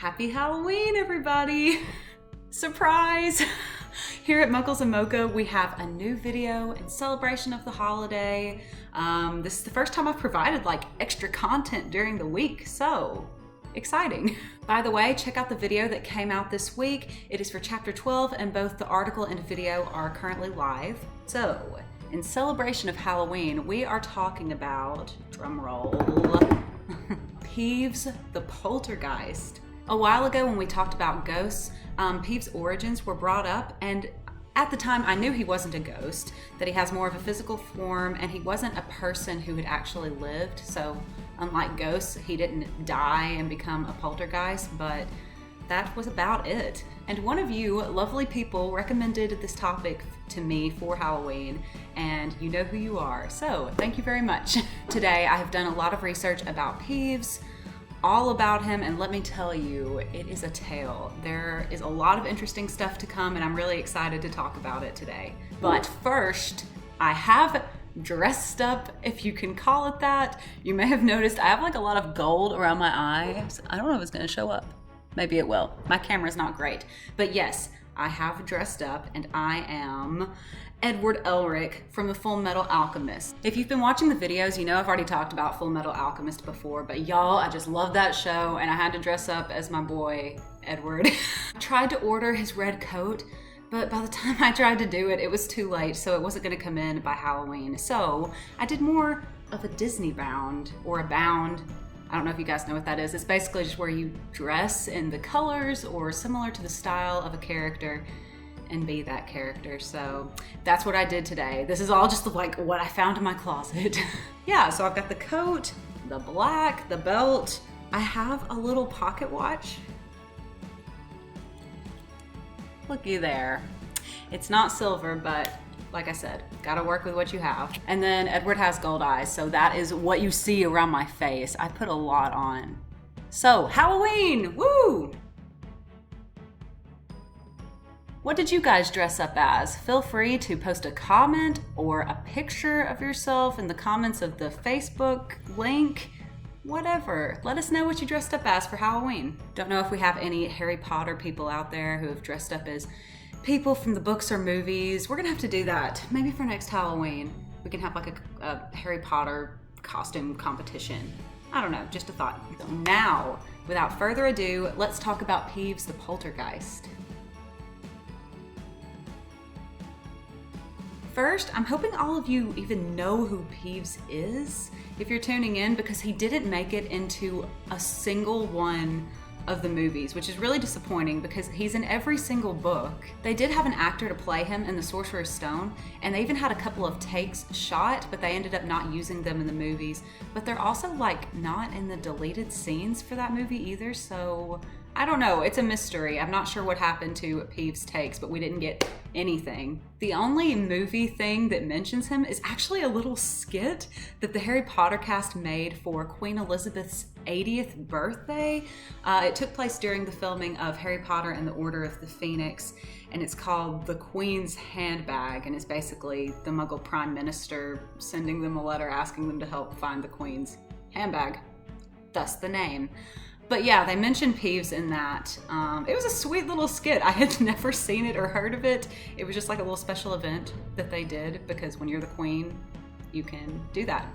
Happy Halloween, everybody! Surprise! Here at Muggles and Mocha, we have a new video in celebration of the holiday. This is the first time I've provided like extra content during the week, so exciting. By the way, check out the video that came out this week. It is for chapter 12 and both the article and video are currently live. So, in celebration of Halloween, we are talking about, drumroll, Peeves the Poltergeist. A while ago when we talked about ghosts, Peeves' origins were brought up, and at the time I knew he wasn't a ghost, that he has more of a physical form, and he wasn't a person who had actually lived. So unlike ghosts, he didn't die and become a poltergeist, but that was about it. And one of you lovely people recommended this topic to me for Halloween, and you know who you are, so thank you very much. Today I have done a lot of research about Peeves, all about him, and let me tell you, it is a tale. There is a lot of interesting stuff to come, and I'm really excited to talk about it today. But first, I have dressed up, if you can call it that. You may have noticed I have like a lot of gold around my eyes. I don't know if it's gonna show up. Maybe it will. My camera's not great. But yes, I have dressed up, and I am Edward Elric from the Fullmetal Alchemist. If you've been watching the videos, you know I've already talked about Fullmetal Alchemist before, but y'all, I just love that show, and I had to dress up as my boy, Edward. I tried to order his red coat, but by the time I tried to do it, it was too late, so it wasn't gonna come in by Halloween. So I did more of a Disney bound, or a bound. I don't know if you guys know what that is. It's basically just where you dress in the colors or similar to the style of a character and be that character. So that's what I did today. This is all just like what I found in my closet. Yeah, so I've got the coat, the black, the belt. I have a little pocket watch. Looky there. It's not silver, but like I said, gotta work with what you have. And then Edward has gold eyes, so that is what you see around my face. I put a lot on. So, Halloween, woo! What did you guys dress up as? Feel free to post a comment or a picture of yourself in the comments of the Facebook link, whatever. Let us know what you dressed up as for Halloween. Don't know if we have any Harry Potter people out there who have dressed up as people from the books or movies. We're gonna have to do that. Maybe for next Halloween, we can have like a Harry Potter costume competition. I don't know, just a thought. So now, without further ado, let's talk about Peeves the Poltergeist. First, I'm hoping all of you even know who Peeves is if you're tuning in, because he didn't make it into a single one of the movies, which is really disappointing because he's in every single book. They did have an actor to play him in The Sorcerer's Stone, and they even had a couple of takes shot, but they ended up not using them in the movies. But they're also like not in the deleted scenes for that movie either, so I don't know, it's a mystery. I'm not sure what happened to Peeves' takes, but we didn't get anything. The only movie thing that mentions him is actually a little skit that the Harry Potter cast made for Queen Elizabeth's 80th birthday. It took place during the filming of Harry Potter and the Order of the Phoenix, and it's called The Queen's Handbag, and it's basically the Muggle Prime Minister sending them a letter asking them to help find the Queen's handbag. Thus the name. But yeah, they mentioned Peeves in that. It was a sweet little skit. I had never seen it or heard of it. It was just like a little special event that they did, because when you're the queen, you can do that.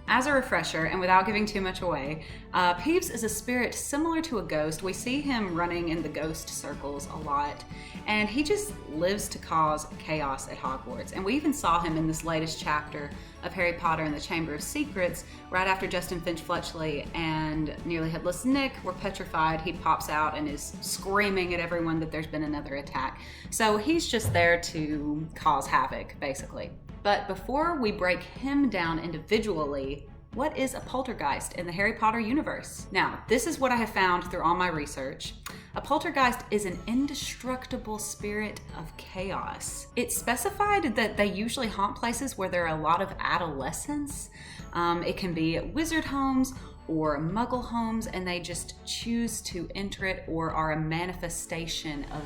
As a refresher, and without giving too much away, Peeves is a spirit similar to a ghost. We see him running in the ghost circles a lot, and he just lives to cause chaos at Hogwarts. And we even saw him in this latest chapter of Harry Potter and the Chamber of Secrets, right after Justin Finch-Fletchley and Nearly Headless Nick were petrified. He pops out and is screaming at everyone that there's been another attack. So he's just there to cause havoc, basically. But before we break him down individually, what is a poltergeist in the Harry Potter universe? Now, this is what I have found through all my research. A poltergeist is an indestructible spirit of chaos. It's specified that they usually haunt places where there are a lot of adolescents. It can be wizard homes or muggle homes, and they just choose to enter it or are a manifestation of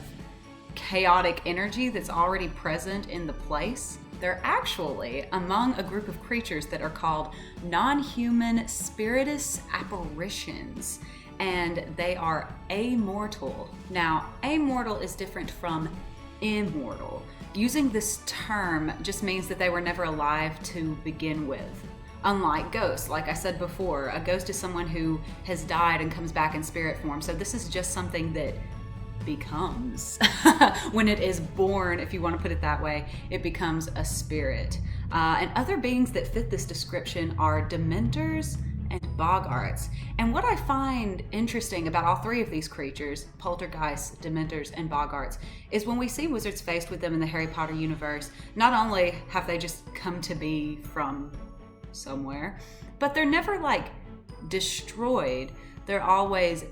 chaotic energy that's already present in the place. They're actually among a group of creatures that are called non-human spiritus apparitions. and they are amortal. Now, amortal is different from immortal. Using this term just means that they were never alive to begin with. Unlike ghosts, like I said before, a ghost is someone who has died and comes back in spirit form. So this is just something that becomes. When it is born, if you want to put it that way, it becomes a spirit. And other beings that fit this description are dementors and boggarts. And what I find interesting about all three of these creatures, poltergeists, dementors, and boggarts, is when we see wizards faced with them in the Harry Potter universe, not only have they just come to be from somewhere, but they're never like destroyed. They're always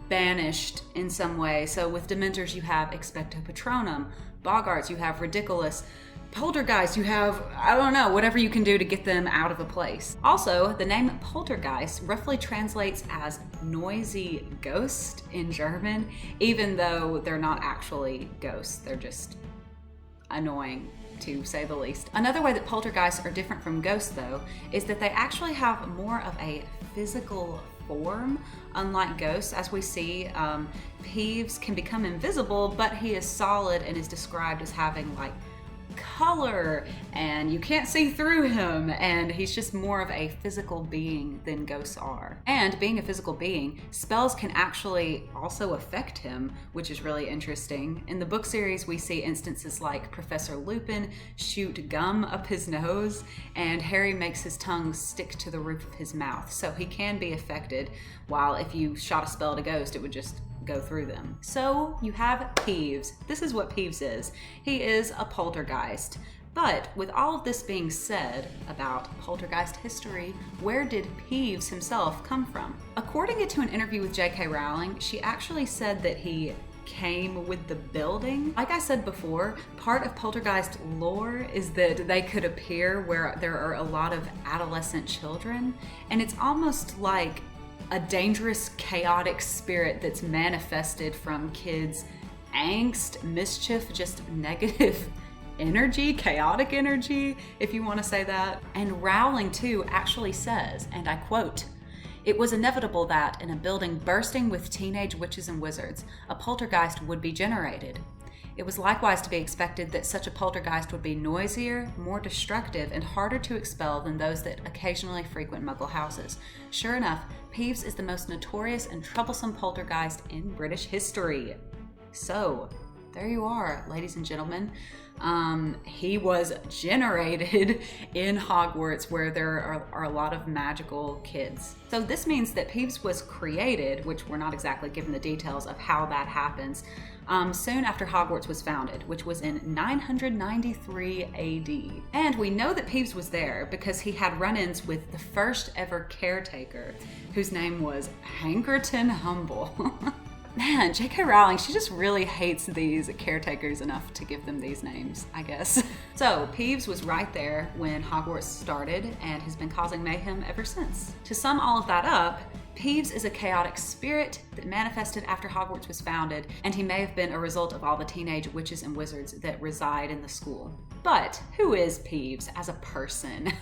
banished in some way. So with dementors, you have expecto patronum. Boggarts, you have ridiculous. Poltergeist, you have, I don't know, whatever you can do to get them out of a place. Also, the name poltergeist roughly translates as noisy ghost in German, even though they're not actually ghosts. They're just annoying, to say the least. Another way that poltergeists are different from ghosts, though, is that they actually have more of a physical form. Unlike ghosts, as we see, Peeves can become invisible, but he is solid and is described as having like color, and you can't see through him, and he's just more of a physical being than ghosts are. And being a physical being, spells can actually also affect him, which is really interesting. In the book series, we see instances like Professor Lupin shoot gum up his nose, and Harry makes his tongue stick to the roof of his mouth, so he can be affected, while if you shot a spell at a ghost, it would just go through them. So you have Peeves. This is what Peeves is. He is a poltergeist. But with all of this being said about poltergeist history, where did Peeves himself come from? According to an interview with J.K. Rowling, she actually said that he came with the building. Like I said before, part of poltergeist lore is that they could appear where there are a lot of adolescent children, and it's almost like a dangerous, chaotic spirit that's manifested from kids' angst, mischief, just negative energy, chaotic energy, if you want to say that. And Rowling, too, actually says, and I quote, "It was inevitable that, in a building bursting with teenage witches and wizards, a poltergeist would be generated. It was likewise to be expected that such a poltergeist would be noisier, more destructive, and harder to expel than those that occasionally frequent Muggle houses. Sure enough, Peeves is the most notorious and troublesome poltergeist in British history." So, there you are, ladies and gentlemen. He was generated in Hogwarts, where there are a lot of magical kids. So this means that Peeves was created, which we're not exactly given the details of how that happens, soon after Hogwarts was founded, which was in 993 AD. And we know that Peeves was there because he had run-ins with the first ever caretaker, whose name was Hankerton Humble. Man, J.K. Rowling, she just really hates these caretakers enough to give them these names, I guess. So, Peeves was right there when Hogwarts started and has been causing mayhem ever since. To sum all of that up, Peeves is a chaotic spirit that manifested after Hogwarts was founded, and he may have been a result of all the teenage witches and wizards that reside in the school. But who is Peeves as a person?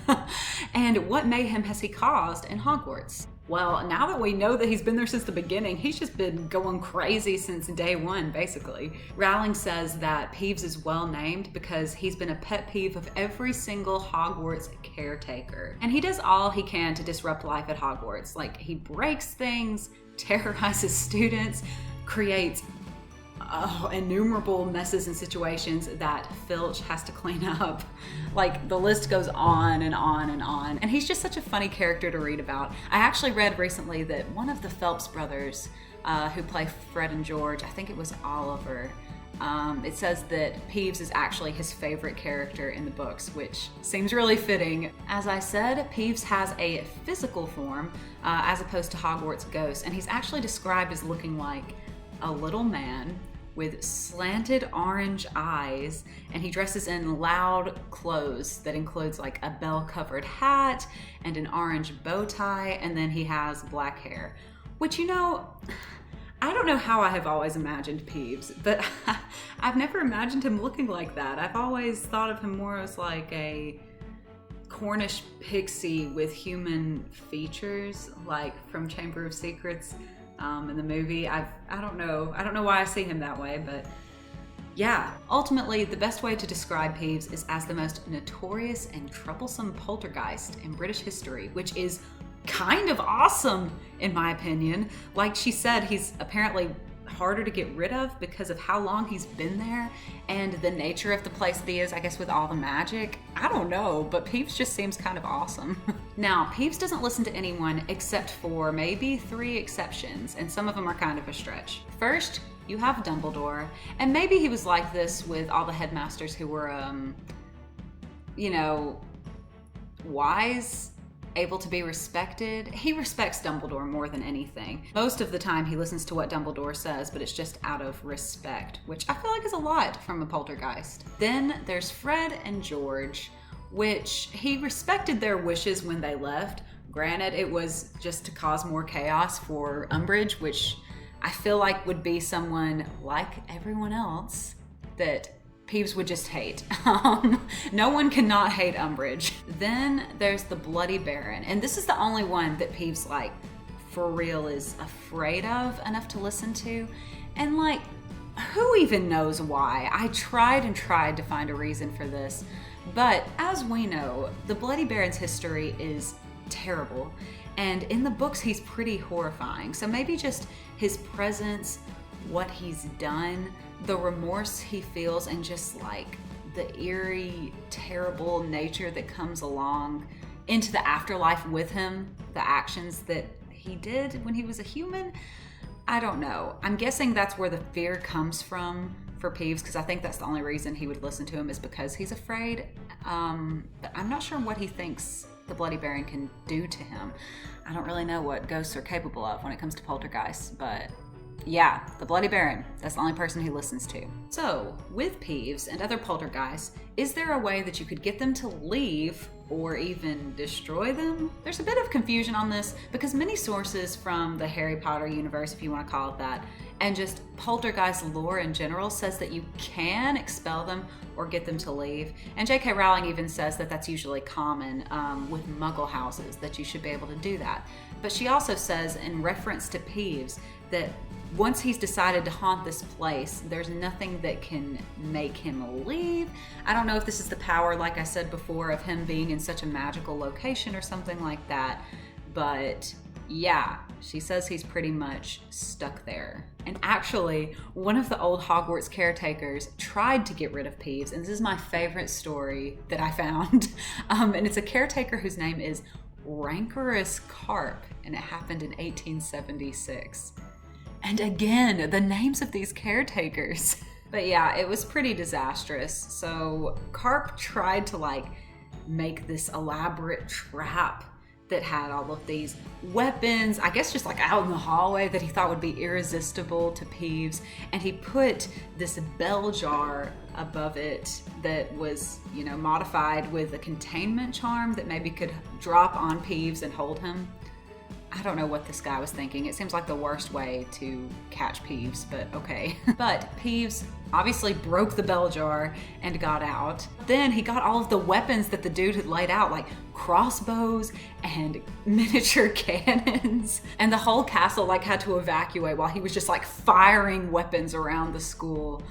And what mayhem has he caused in Hogwarts? Well, now that we know that he's been there since the beginning, he's just been going crazy since day one, basically. Rowling says that Peeves is well named because he's been a pet peeve of every single Hogwarts caretaker. And he does all he can to disrupt life at Hogwarts. Like, he breaks things, terrorizes students, creates innumerable messes and situations that Filch has to clean up. Like, the list goes on and on and on. And he's just such a funny character to read about. I actually read recently that one of the Phelps brothers who play Fred and George, I think it was Oliver, it says that Peeves is actually his favorite character in the books, which seems really fitting. As I said, Peeves has a physical form as opposed to Hogwarts ghosts, and he's actually described as looking like a little man with slanted orange eyes, and he dresses in loud clothes that includes like a bell-covered hat and an orange bow tie, and then he has black hair, which, you know, I don't know how I have always imagined Peeves, but I've never imagined him looking like that. I've always thought of him more as like a Cornish pixie with human features, like from Chamber of Secrets. in the movie. I don't know why I see him that way, but yeah. Ultimately, the best way to describe Peeves is as the most notorious and troublesome poltergeist in British history, which is kind of awesome in my opinion. Like she said, he's apparently harder to get rid of because of how long he's been there and the nature of the place that he is, I guess, with all the magic. I don't know, but Peeves just seems kind of awesome. Now, Peeves doesn't listen to anyone except for maybe 3 exceptions, and some of them are kind of a stretch. First, you have Dumbledore, and maybe he was like this with all the headmasters who were, you know, wise, able to be respected. He respects Dumbledore more than anything. Most of the time he listens to what Dumbledore says, but it's just out of respect, which I feel like is a lot from a poltergeist. Then there's Fred and George, which he respected their wishes when they left. Granted, it was just to cause more chaos for Umbridge, which I feel like would be someone like everyone else that Peeves would just hate. No one cannot hate Umbridge. Then there's the Bloody Baron, and this is the only one that Peeves, like, for real is afraid of enough to listen to. And like, who even knows why? I tried and tried to find a reason for this, but as we know, the Bloody Baron's history is terrible, and in the books he's pretty horrifying. So maybe just his presence, what he's done, the remorse he feels, and just like the eerie, terrible nature that comes along into the afterlife with him, the actions that he did when he was a human. I don't know. I'm guessing that's where the fear comes from for Peeves, because I think that's the only reason he would listen to him, is because he's afraid. But I'm not sure what he thinks the Bloody Baron can do to him. I don't really know what ghosts are capable of when it comes to poltergeists, but yeah, the Bloody Baron, that's the only person he listens to. So, with Peeves and other poltergeists, is there a way that you could get them to leave or even destroy them? There's a bit of confusion on this because many sources from the Harry Potter universe, if you want to call it that, and just poltergeist lore in general, says that you can expel them or get them to leave. And J.K. Rowling even says that that's usually common with Muggle houses, that you should be able to do that. But she also says, in reference to Peeves, that once he's decided to haunt this place, there's nothing that can make him leave. I don't know if this is the power, like I said before, of him being in such a magical location or something like that, but yeah, she says he's pretty much stuck there. And actually, one of the old Hogwarts caretakers tried to get rid of Peeves, and this is my favorite story that I found. And it's a caretaker whose name is Rancorous Carp, and it happened in 1876. And again, the names of these caretakers. But yeah, it was pretty disastrous. So Carp tried to like make this elaborate trap that had all of these weapons, I guess just like out in the hallway, that he thought would be irresistible to Peeves. And he put this bell jar above it that was, you know, modified with a containment charm that maybe could drop on Peeves and hold him. I don't know what this guy was thinking. It seems like the worst way to catch Peeves, but okay. But Peeves obviously broke the bell jar and got out. Then he got all of the weapons that the dude had laid out, like crossbows and miniature cannons. And the whole castle like had to evacuate while he was just like firing weapons around the school.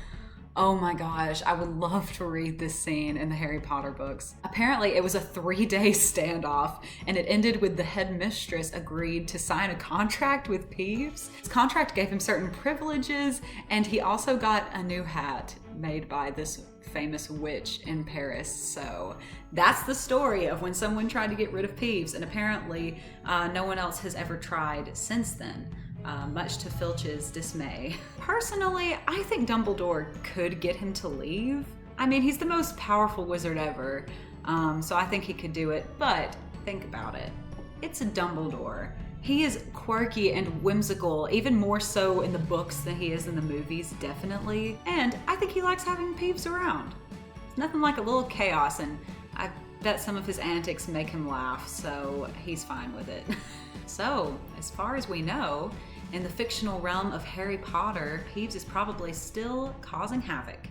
Oh my gosh, I would love to read this scene in the Harry Potter books. Apparently it was a 3-day standoff, and it ended with the headmistress agreed to sign a contract with Peeves. His contract gave him certain privileges, and he also got a new hat made by this famous witch in Paris. So that's the story of when someone tried to get rid of Peeves, and apparently no one else has ever tried since then. Much to Filch's dismay. Personally, I think Dumbledore could get him to leave. I mean, he's the most powerful wizard ever, so I think he could do it, but think about it. It's a Dumbledore. He is quirky and whimsical, even more so in the books than he is in the movies, definitely. And I think he likes having Peeves around. It's nothing like a little chaos, and I bet some of his antics make him laugh, so he's fine with it. So, as far as we know, in the fictional realm of Harry Potter, Peeves is probably still causing havoc.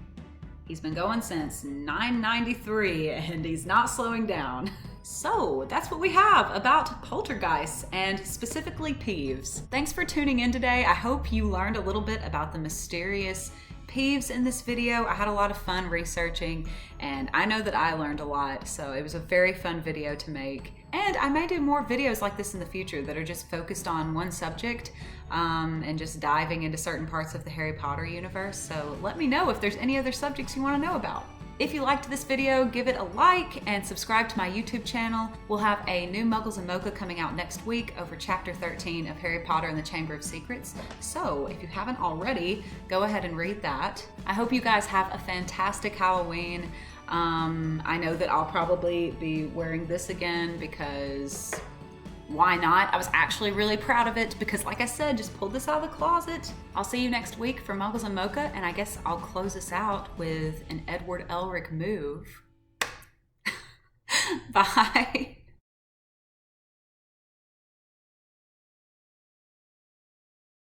He's been going since 993, and he's not slowing down. So that's what we have about poltergeists and specifically Peeves. Thanks for tuning in today. I hope you learned a little bit about the mysterious Peeves in this video. I had a lot of fun researching, and I know that I learned a lot, so it was a very fun video to make. And I may do more videos like this in the future that are just focused on one subject and just diving into certain parts of the Harry Potter universe. So let me know if there's any other subjects you want to know about. If you liked this video, give it a like and subscribe to my YouTube channel. We'll have a new Muggles and Mocha coming out next week over Chapter 13 of Harry Potter and the Chamber of Secrets. So if you haven't already, go ahead and read that. I hope you guys have a fantastic Halloween. I know that I'll probably be wearing this again because why not? I was actually really proud of it because, like I said, just pulled this out of the closet. I'll see you next week for Muggles and Mocha, and I guess I'll close this out with an Edward Elric move. Bye.